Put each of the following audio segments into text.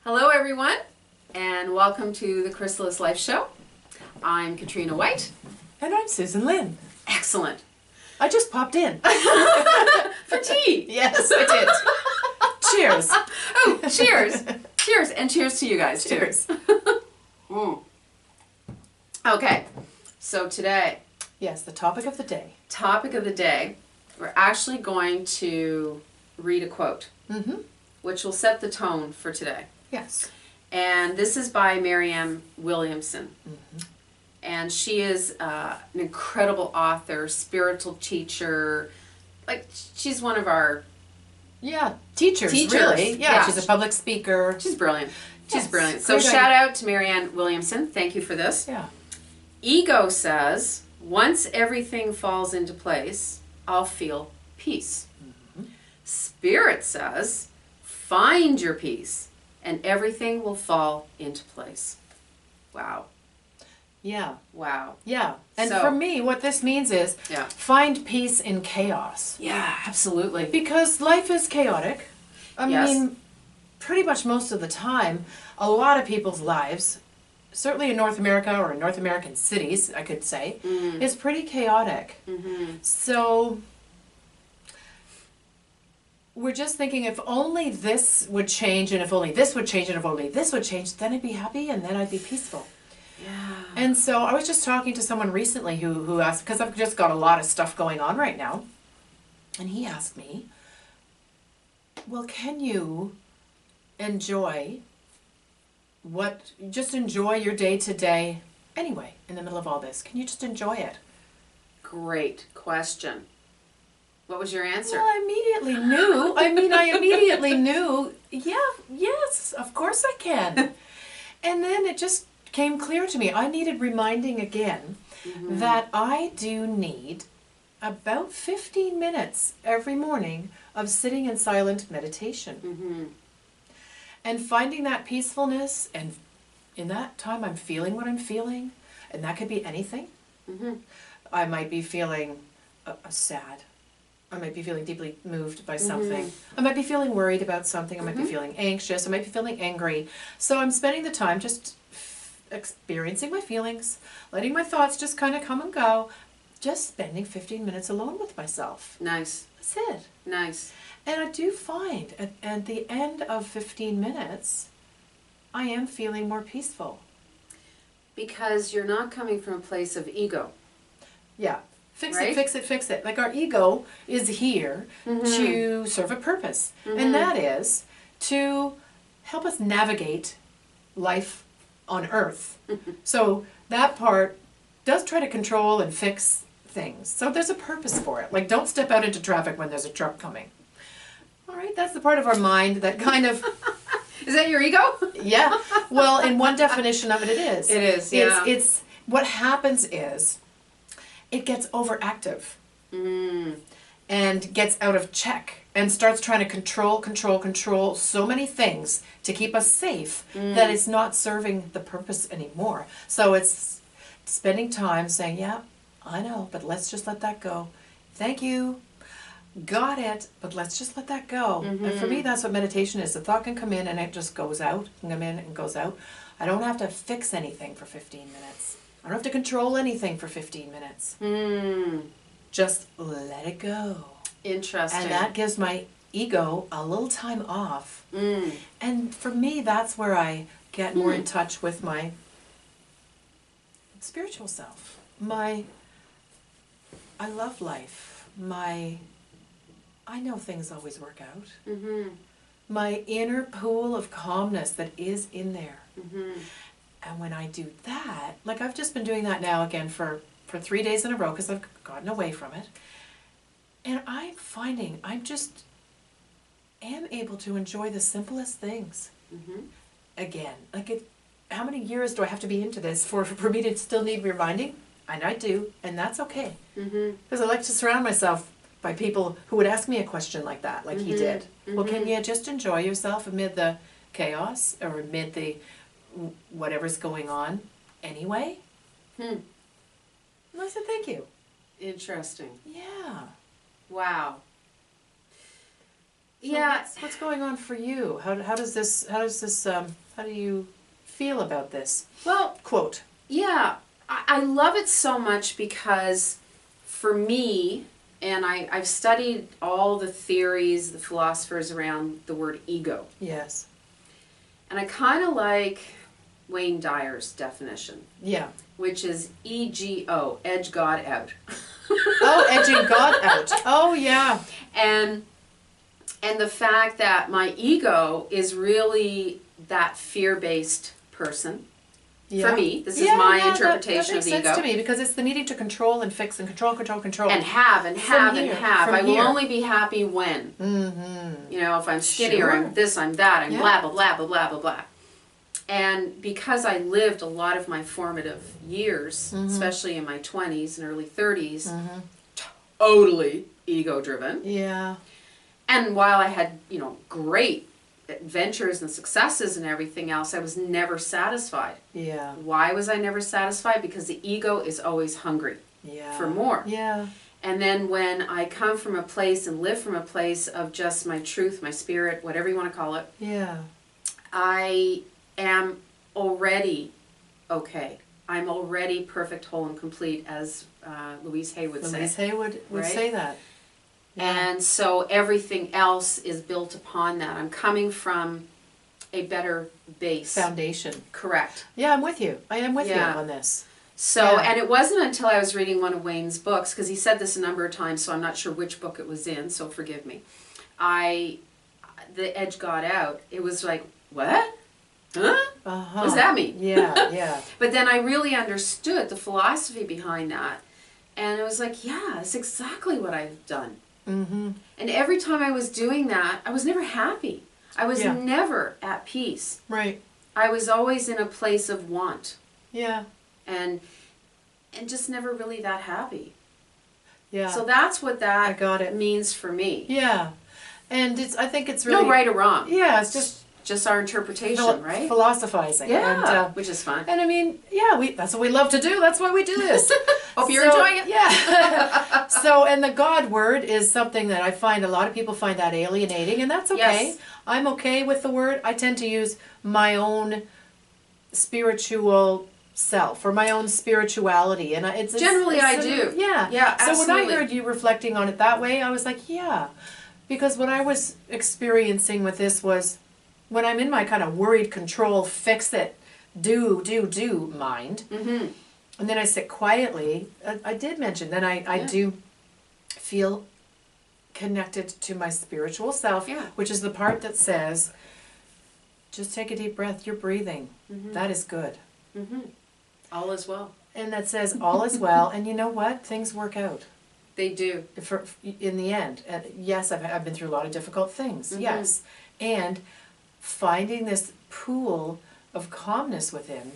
Hello everyone, and welcome to the Crysalyst Life show. I'm Katrina White. And I'm Susan Lynne. Excellent. I just popped in. For tea. Yes, I did. Cheers. Oh, cheers. Cheers, and cheers to you guys too. Cheers. Okay, so today, Yes, the topic of the day. We're actually going to read a quote, which will set the tone for today. Yes. And this is by Marianne Williamson. And she is an incredible author, spiritual teacher. Like, she's one of our... Yeah, teachers. Really. Yeah, she's a public speaker. She's brilliant. She's Yes, brilliant. So great shout out to Marianne Williamson. Thank you for this. Yeah. Ego says, once everything falls into place, I'll feel peace. Spirit says, find your peace and everything will fall into place. Wow. Yeah. Wow. Yeah. And So- for me, what this means is Yeah. find peace in chaos. Yeah, absolutely. Because life is chaotic. I Yes. mean, pretty much most of the time, a lot of people's lives, certainly in North America or in North American cities, I could say, is pretty chaotic. So we're just thinking if only this would change, and if only this would change, and if only this would change, then I'd be happy and then I'd be peaceful. Yeah. And so I was just talking to someone recently who asked, because I've just got a lot of stuff going on right now, and he asked me, well, can you enjoy just enjoy your day to day anyway, in the middle of all this? Can you just enjoy it? Great question. What was your answer? Well, I immediately knew. I immediately knew, yes, of course I can. And then it just came clear to me. I needed reminding again that I do need about 15 minutes every morning of sitting in silent meditation. And finding that peacefulness, and in that time I'm feeling what I'm feeling, and that could be anything. I might be feeling sad. I might be feeling deeply moved by something. I might be feeling worried about something. I might be feeling anxious. I might be feeling angry. So I'm spending the time just experiencing my feelings, letting my thoughts just kind of come and go, just spending 15 minutes alone with myself. Nice. That's it. Nice. And I do find at the end of 15 minutes, I am feeling more peaceful. Because you're not coming from a place of ego. Yeah. Fix Right? it, fix it, fix it. Like our ego is here to serve a purpose. And that is to help us navigate life on earth. So that part does try to control and fix things. So there's a purpose for it. Like, don't step out into traffic when there's a truck coming. All right, that's the part of our mind that kind of... Is that your ego? Yeah. Well, in one definition of it, it is. It is, yeah. It's what happens is it gets overactive and gets out of check and starts trying to control so many things to keep us safe that it's not serving the purpose anymore. So it's spending time saying, yeah, I know, but let's just let that go. Thank you. Got it, but let's just let that go. And for me, that's what meditation is. The thought can come in and it just goes out, can come in and goes out. I don't have to fix anything for 15 minutes. I don't have to control anything for 15 minutes. Just let it go. Interesting. And that gives my ego a little time off. And for me, that's where I get more in touch with my spiritual self. I love life. I know things always work out. My inner pool of calmness that is in there. And when I do that, like I've just been doing that now again for 3 days in a row because I've gotten away from it. And I'm finding I just am able to enjoy the simplest things again. Like, how many years do I have to be into this for me to still need reminding? And I do, and that's okay. Because I like to surround myself by people who would ask me a question like that, like he did. Well, can you just enjoy yourself amid the chaos or amid the whatever's going on anyway? And I said, thank you. Interesting. Yeah. Wow. Yeah. What's going on for you? How do you feel about this Well, quote? yeah, I love it so much because for me, and I've studied all the theories, the philosophers around the word ego. Yes. And I kind of like Wayne Dyer's definition, Yeah. which is EGO, edge God out. Oh, edging God out. Oh, yeah. And the fact that my ego is really that fear-based person. Yeah. For me, this is my interpretation that of the makes ego. sense to me because it's the needing to control and fix and control. And have and have From and here, have. from I will here. only be happy when. Mm-hmm. You know, if I'm skinny or Sure. I'm this, I'm that, I'm Yeah. blah, blah, blah, blah, blah, blah, blah. And because I lived a lot of my formative years, especially in my 20s and early 30s, totally ego-driven. Yeah. And while I had, you know, great adventures and successes and everything else, I was never satisfied. Yeah. Why was I never satisfied? Because the ego is always hungry for more. Yeah. And then when I come from a place and live from a place of just my truth, my spirit, whatever you want to call it, Yeah. I am already okay. I'm already perfect, whole, and complete, as Louise Hay would say. Louise Hay would right? say that. Yeah. And so everything else is built upon that. I'm coming from a better base. Foundation. Correct. Yeah, I'm with you. I am with you on this. So, Yeah. and it wasn't until I was reading one of Wayne's books, because he said this a number of times, so I'm not sure which book it was in, so forgive me. The edge got out. It was like, what? Huh? Uh-huh. What does that mean? Yeah, yeah. But then I really understood the philosophy behind that. And it was like, yeah, that's exactly what I've done. Mm-hmm. And every time I was doing that, I was never happy. I was never at peace. Right. I was always in a place of want. Yeah. And just never really that happy. Yeah. So that's what that I got it. means for me. Yeah. And I think it's really... No right or wrong. Yeah, it's just our interpretation, right? Philosophizing. Yeah, And, which is fun. and I mean, yeah, that's what we love to do. That's why we do this. Hope you're enjoying it. Yeah. So, and the God word is something that I find a lot of people find that alienating, and that's okay. Yes. I'm okay with the word. I tend to use my own spiritual self or my own spirituality, and I do. Yeah. Yeah. So Absolutely. when I heard you reflecting on it that way, I was like, yeah, because what I was experiencing with this was when I'm in my kind of worried, control, fix it, do mind, Mm-hmm. and then I sit quietly. I did mention then I do feel connected to my spiritual self, which is the part that says, just take a deep breath. You're breathing. Mm-hmm. That is good. Mm-hmm. All is well. And that says all is well. And you know what? Things work out. They do. In the end. And yes, I've been through a lot of difficult things. Mm-hmm. Yes. And finding this pool of calmness within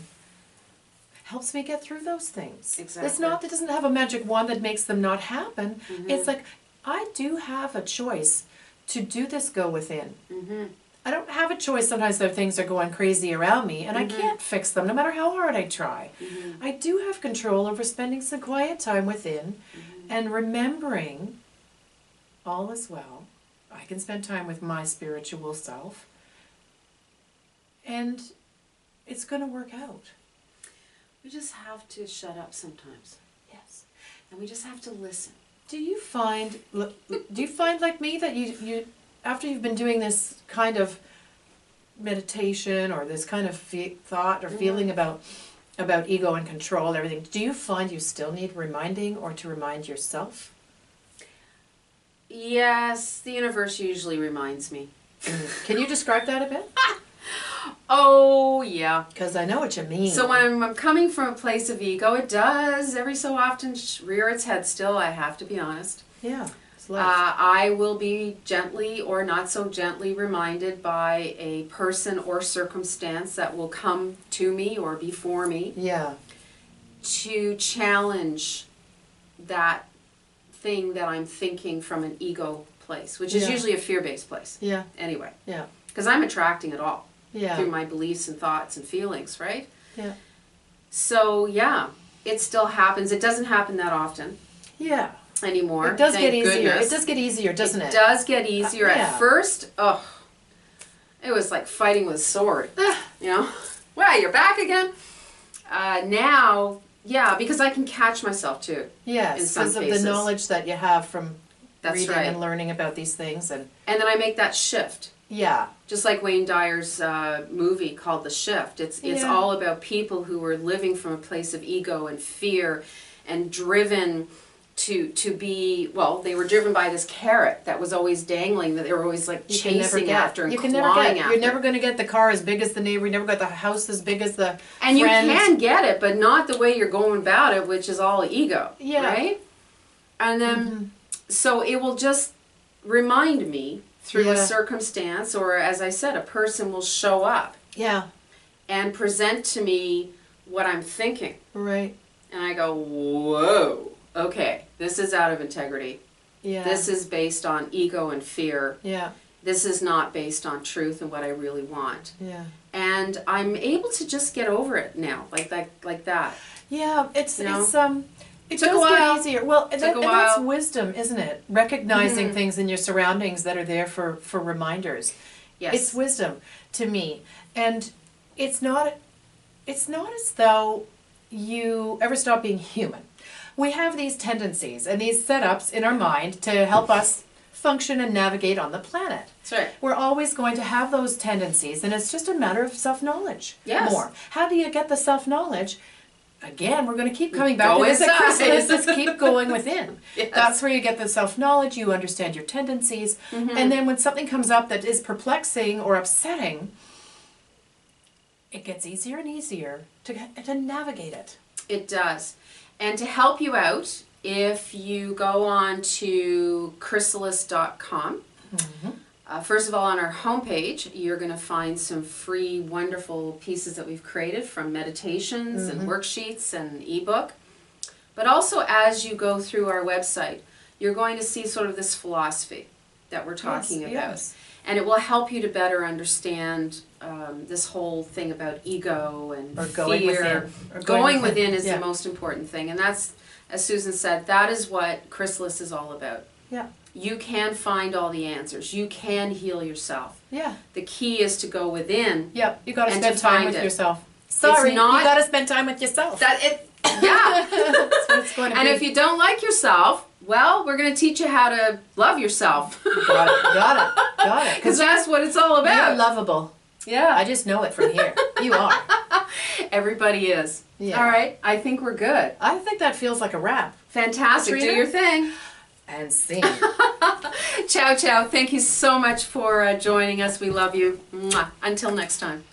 helps me get through those things. Exactly. It's not, that doesn't have a magic wand that makes them not happen. Mm-hmm. It's like, I do have a choice to do this go within. Mm-hmm. I don't have a choice. Sometimes there things are going crazy around me and I can't fix them no matter how hard I try. Mm-hmm. I do have control over spending some quiet time within and remembering all is well. I can spend time with my spiritual self and it's going to work out. We just have to shut up sometimes. Yes. And we just have to listen. Do you find like me that you after you've been doing this kind of meditation or this kind of thought or feeling about ego and control and everything, do you find you still need reminding or to remind yourself? Yes, the universe usually reminds me. Can you describe that a bit? Oh, yeah. Because I know what you mean. So when I'm coming from a place of ego, it does every so often rear its head still, I have to be honest. Yeah. It's life. I will be gently or not so gently reminded by a person or circumstance that will come to me or before me Yeah. to challenge that thing that I'm thinking from an ego place, which is usually a fear-based place. Yeah. Anyway. Yeah. Because I'm attracting it all Yeah. through my beliefs and thoughts and feelings, right? Yeah. So, yeah, it still happens. It doesn't happen that often. Yeah. anymore. It does thank get easier. goodness. It does get easier, doesn't it? It does get easier. Yeah. At first, oh, it was like fighting with a sword. You know? Wow, you're back again? Now, yeah, because I can catch myself too. Yes, in some because of cases. the knowledge that you have from That's reading right. and learning about these things. And then I make that shift. yeah. Just like Wayne Dyer's movie called The Shift. It's Yeah. all about people who were living from a place of ego and fear and driven to be, well, they were driven by this carrot that was always dangling, that they were always like chasing after and clawing after. You're never going to get the car as big as the neighbor. You never got the house as big as the And you friends. can get it, but not the way you're going about it, which is all ego. Yeah. Right? And then, so it will just remind me through a Yeah. circumstance, or as I said, a person will show up Yeah. and present to me what I'm thinking. Right. And I go, whoa, okay, this is out of integrity. Yeah. This is based on ego and fear. Yeah. This is not based on truth and what I really want. Yeah. And I'm able to just get over it now, like that. Yeah. It You know? it Took a does while. get easier. Well, and Took a that's while. wisdom, isn't it? Recognizing things in your surroundings that are there for reminders. Yes. It's wisdom to me. And it's not as though you ever stop being human. We have these tendencies and these setups in our mind to help us function and navigate on the planet. That's right. We're always going to have those tendencies, and it's just a matter of self-knowledge. Yes. More. How do you get the self-knowledge? Again, we're going to keep coming back Go to this at inside. Crysalyst. Let's keep going within. Yes. That's where you get the self-knowledge, you understand your tendencies, and then when something comes up that is perplexing or upsetting, it gets easier and easier to navigate it. It does. And to help you out, if you go on to Crysalyst.com, first of all, on our homepage, you're going to find some free, wonderful pieces that we've created, from meditations and worksheets and ebook. But also, as you go through our website, you're going to see sort of this philosophy that we're talking about. Yes. And it will help you to better understand this whole thing about ego and Or fear. going within. Or Going within is yeah. the most important thing. And that's, as Susan said, that is what Crysalyst is all about. Yeah. You can find all the answers. You can heal yourself. Yeah. The key is to go within. Yep. You got to And spend to time find with it. yourself. Sorry, not- you got to spend time with yourself. Yeah. That's what it's going to And be. if you don't like yourself, well, we're going to teach you how to love yourself. got it. Because that's what it's all You're about. lovable. Yeah. I just know it from here. You are. Everybody is. Yeah. All right. I think we're good. I think that feels like a wrap. Fantastic. Katrina? Do your thing. And scene. Ciao, ciao. Thank you so much for joining us. We love you. Mwah. Until next time.